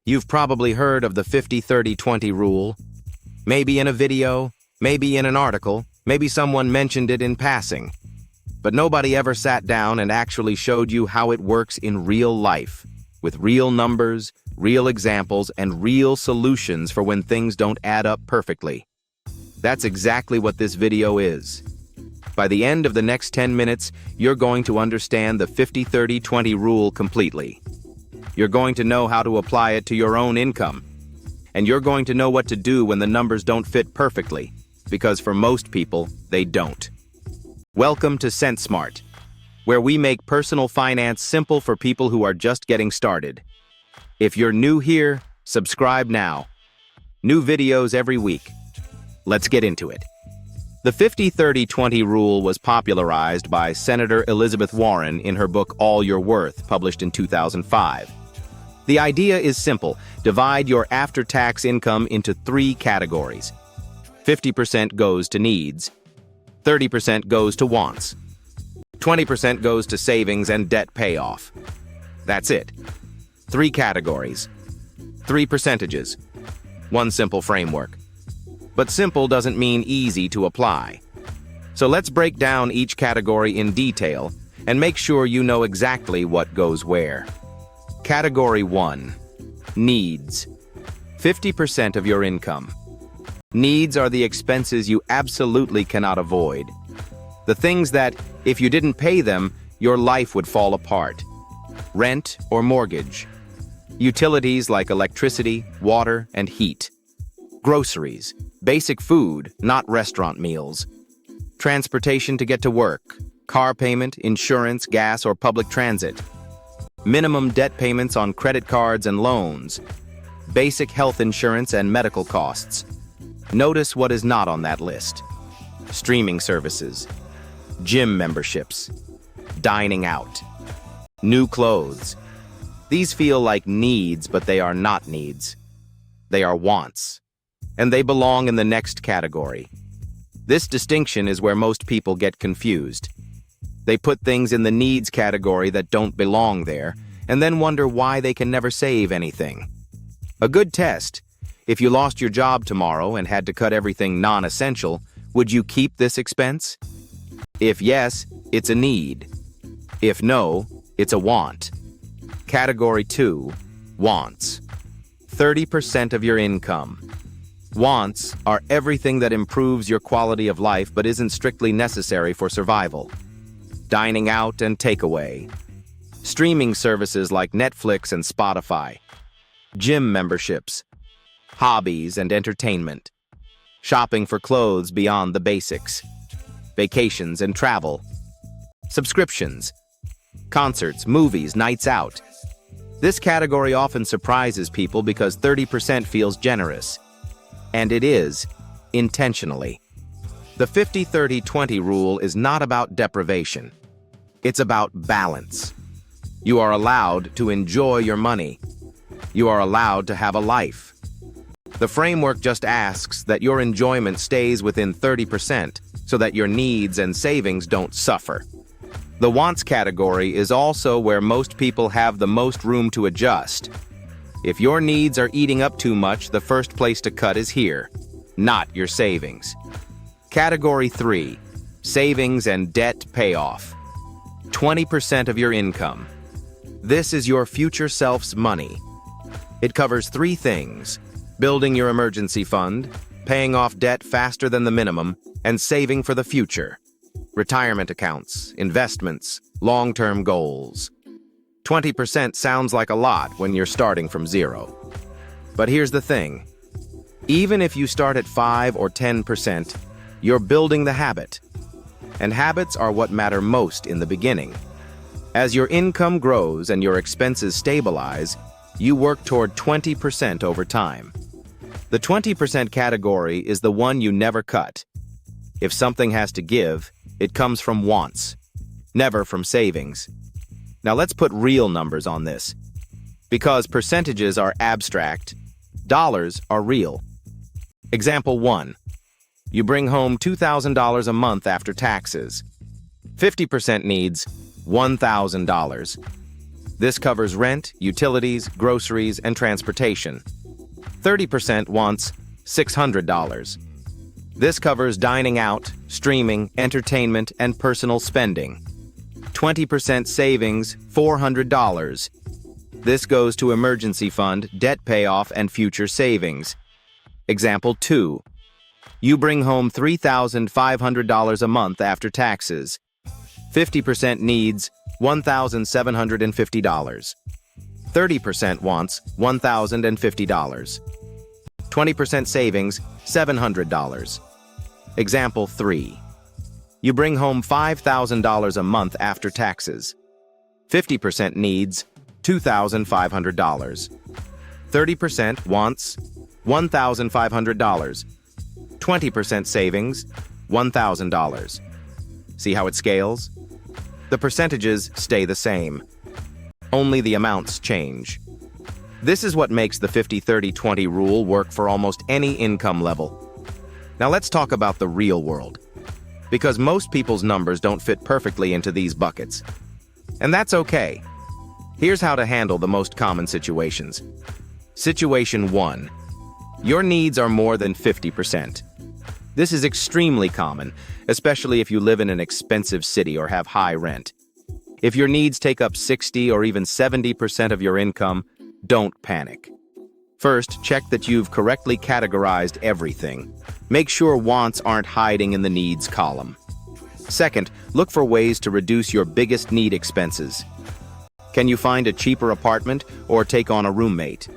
You've probably heard of the 50-30-20 rule. Maybe in a video, maybe in an article, maybe someone mentioned it in passing. But nobody ever sat down and actually showed you how it works in real life, with real numbers, real examples, and real solutions for when things don't add up perfectly. That's exactly what this video is. By the end of the next 10 minutes, you're going to understand the 50-30-20 rule completely. You're going to know how to apply it to your own income. And you're going to know what to do when the numbers don't fit perfectly, because for most people, they don't. Welcome to centsmart, where we make personal finance simple for people who are just getting started. If you're new here, subscribe now. New videos every week. Let's get into it. The 50-30-20 rule was popularized by Senator Elizabeth Warren in her book All Your Worth, published in 2005. The idea is simple. Divide your after-tax income into 3 categories. 50% goes to needs, 30% goes to wants, 20% goes to savings and debt payoff. That's it. 3 categories, 3 percentages, 1 simple framework. But simple doesn't mean easy to apply. So let's break down each category in detail and make sure you know exactly what goes where. Category 1. Needs. 50% of your income. Needs are the expenses you absolutely cannot avoid. The things that, if you didn't pay them, your life would fall apart. Rent or mortgage. Utilities like electricity, water, and heat. Groceries. Basic food, not restaurant meals. Transportation to get to work. Car payment, insurance, gas, or public transit. Minimum debt payments on credit cards and loans. Basic health insurance and medical costs. Notice what is not on that list. Streaming services. Gym memberships. Dining out. New clothes. These feel like needs, but they are not needs. They are wants. And they belong in the next category. This distinction is where most people get confused. They put things in the needs category that don't belong there, and then wonder why they can never save anything. A good test: if you lost your job tomorrow and had to cut everything non-essential, would you keep this expense? If yes, it's a need. If no, it's a want. Category 2, wants. 30% of your income. Wants are everything that improves your quality of life but isn't strictly necessary for survival. Dining out and takeaway. Streaming services like Netflix and Spotify. Gym memberships. Hobbies and entertainment. Shopping for clothes beyond the basics. Vacations and travel. Subscriptions. Concerts, movies, nights out. This category often surprises people because 30% feels generous. And it is, intentionally. The 50-30-20 rule is not about deprivation. It's about balance. You are allowed to enjoy your money. You are allowed to have a life. The framework just asks that your enjoyment stays within 30% so that your needs and savings don't suffer. The wants category is also where most people have the most room to adjust. If your needs are eating up too much, the first place to cut is here, not your savings. Category 3, savings and debt payoff. 20% of your income. This is your future self's money. It covers 3 things: building your emergency fund, paying off debt faster than the minimum, and saving for the future. Retirement accounts, investments, long-term goals. 20% sounds like a lot when you're starting from 0. But here's the thing. Even if you start at 5 or 10%, you're building the habit. And habits are what matter most in the beginning. As your income grows and your expenses stabilize, you work toward 20% over time. The 20% category is the one you never cut. If something has to give, it comes from wants, never from savings. Now let's put real numbers on this. Because percentages are abstract, dollars are real. Example 1. You bring home $2,000 a month after taxes. 50% needs $1,000. This covers rent, utilities, groceries, and transportation. 30% wants $600. This covers dining out, streaming, entertainment, and personal spending. 20% savings, $400. This goes to emergency fund, debt payoff, and future savings. Example 2. You bring home $3,500 a month after taxes. 50% needs $1,750. 30% wants $1,050. 20% savings, $700. Example 3. You bring home $5,000 a month after taxes. 50% needs $2,500. 30% wants $1,500. 20% savings, $1,000. See how it scales? The percentages stay the same. Only the amounts change. This is what makes the 50-30-20 rule work for almost any income level. Now let's talk about the real world, because most people's numbers don't fit perfectly into these buckets. And that's okay. Here's how to handle the most common situations. Situation 1. Your needs are more than 50%. This is extremely common, especially if you live in an expensive city or have high rent. If your needs take up 60 or even 70% of your income, don't panic. First, check that you've correctly categorized everything. Make sure wants aren't hiding in the needs column. Second, look for ways to reduce your biggest need expenses. Can you find a cheaper apartment or take on a roommate?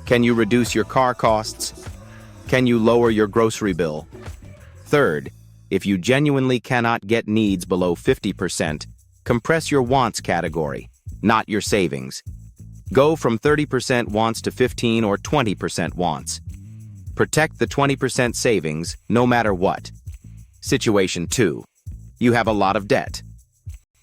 Can you reduce your car costs? Can you lower your grocery bill? Third, if you genuinely cannot get needs below 50%, compress your wants category, not your savings. Go from 30% wants to 15 or 20% wants. Protect the 20% savings no matter what. Situation 2. You have a lot of debt.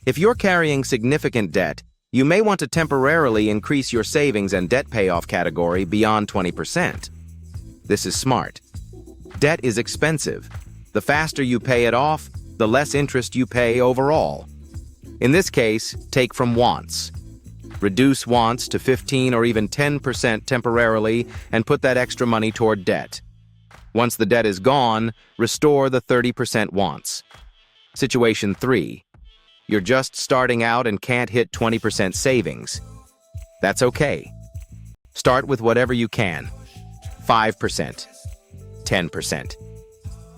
If you're carrying significant debt, you may want to temporarily increase your savings and debt payoff category beyond 20%. This is smart. Debt is expensive. The faster you pay it off, the less interest you pay overall. In this case, take from wants. Reduce wants to 15 or even 10% temporarily and put that extra money toward debt. Once the debt is gone, restore the 30% wants. Situation 3. You're just starting out and can't hit 20% savings. That's okay. Start with whatever you can. 5%. 10%.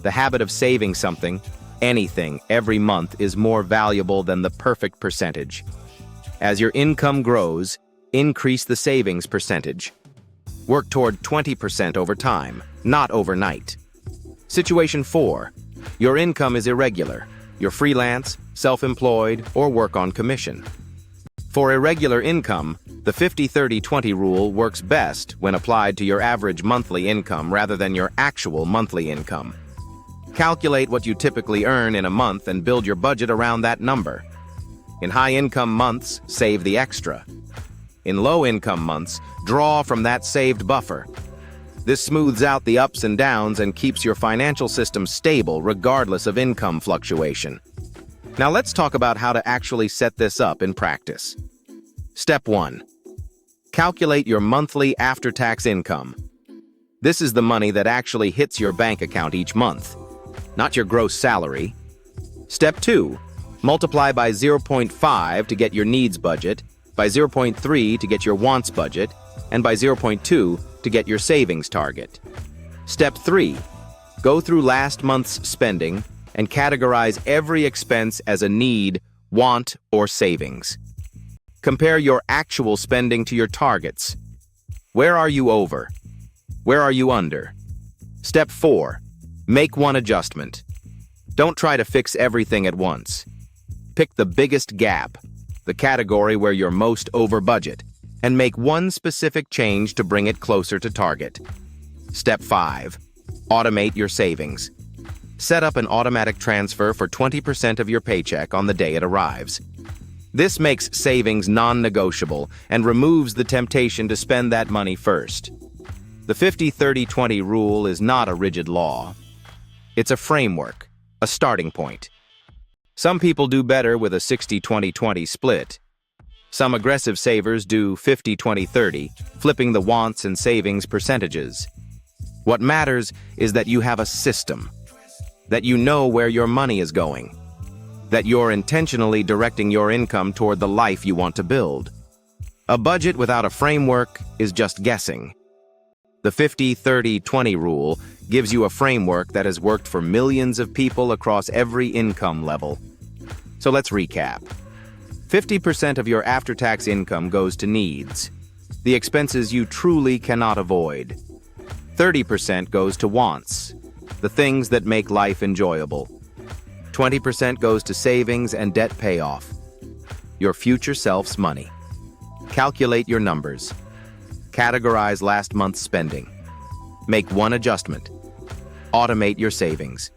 The habit of saving something, anything, every month is more valuable than the perfect percentage. As your income grows, increase the savings percentage. Work toward 20% over time, not overnight. Situation 4. Your income is irregular. You're freelance, self-employed, or work on commission. For irregular income, the 50-30-20 rule works best when applied to your average monthly income rather than your actual monthly income. Calculate what you typically earn in a month and build your budget around that number. In high-income months, save the extra. In low-income months, draw from that saved buffer. This smooths out the ups and downs and keeps your financial system stable regardless of income fluctuation. Now let's talk about how to actually set this up in practice. Step 1. Calculate your monthly after-tax income. This is the money that actually hits your bank account each month, not your gross salary. Step 2. Multiply by 0.5 to get your needs budget, by 0.3 to get your wants budget, and by 0.2 to get your savings target. Step 3. Go through last month's spending and categorize every expense as a need, want, or savings. Compare your actual spending to your targets. Where are you over? Where are you under? Step 4. Make one adjustment. Don't try to fix everything at once. Pick the biggest gap, the category where you're most over budget, and make one specific change to bring it closer to target. Step 5. Automate your savings. Set up an automatic transfer for 20% of your paycheck on the day it arrives. This makes savings non-negotiable and removes the temptation to spend that money first. The 50-30-20 rule is not a rigid law. It's a framework, a starting point. Some people do better with a 60-20-20 split. Some aggressive savers do 50-20-30, flipping the wants and savings percentages. What matters is that you have a system, that you know where your money is going, that you're intentionally directing your income toward the life you want to build. A budget without a framework is just guessing. The 50-30-20 rule gives you a framework that has worked for millions of people across every income level. So let's recap. 50% of your after-tax income goes to needs, the expenses you truly cannot avoid. 30% goes to wants, the things that make life enjoyable. 20% goes to savings and debt payoff, your future self's money. Calculate your numbers. Categorize last month's spending. Make one adjustment. Automate your savings.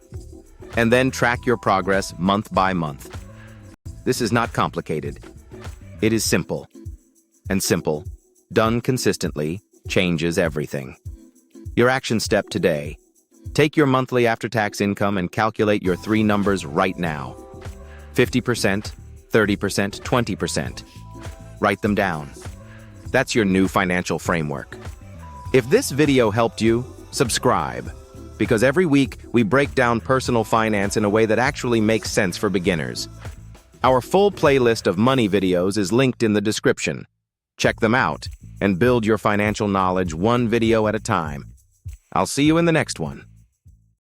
And then track your progress month by month. This is not complicated. It is simple. And simple, done consistently, changes everything. Your action step today. Take your monthly after-tax income and calculate your three numbers right now. 50%, 30%, 20%. Write them down. That's your new financial framework. If this video helped you, subscribe, because every week we break down personal finance in a way that actually makes sense for beginners. Our full playlist of money videos is linked in the description. Check them out and build your financial knowledge one video at a time. I'll see you in the next one.